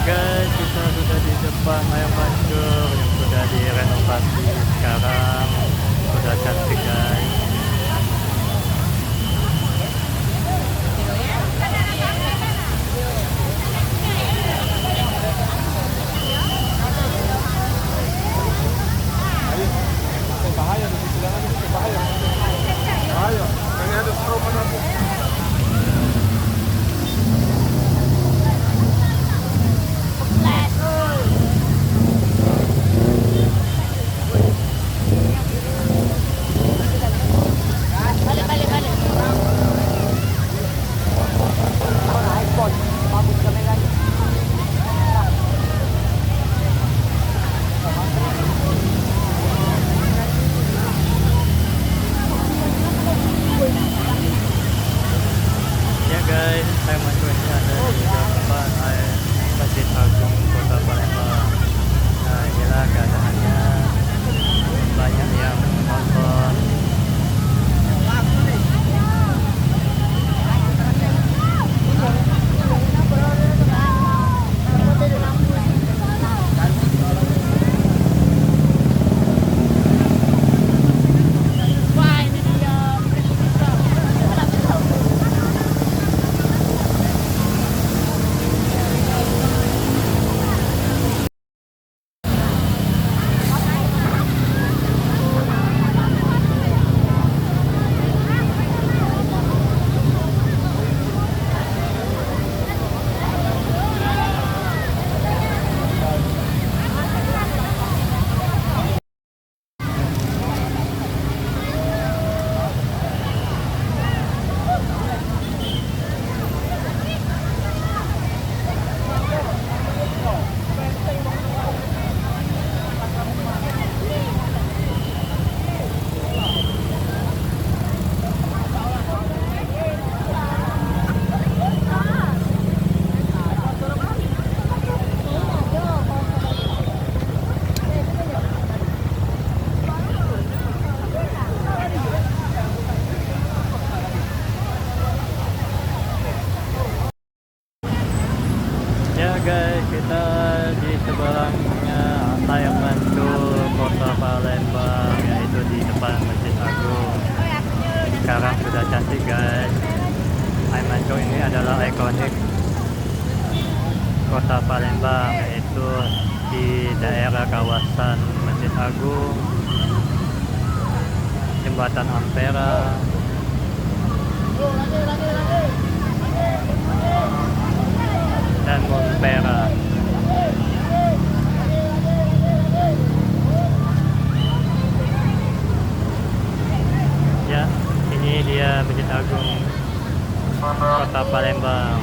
Guys, kita sudah di depan Air Mancur yang sudah direnovasi. Sekarang sudah cantik guys. Bahaya, bahaya. Bahaya. Ini ada trauma nanti. Ya guys, Air Mancur ini ada di depan air Masjid Agung Kota Palembang. Nah, inilah keadaannya. Banyak yang nonton. Ya guys, kita di sebelahnya Air Mancur Kota Palembang, yaitu di depan Masjid Agung. Sekarang sudah cantik guys. Air Mancur ini adalah ikonik Kota Palembang, yaitu di daerah kawasan Masjid Agung, Jembatan Ampera, dan Montpera. Ya, ini dia Masjid Agung Kota Palembang.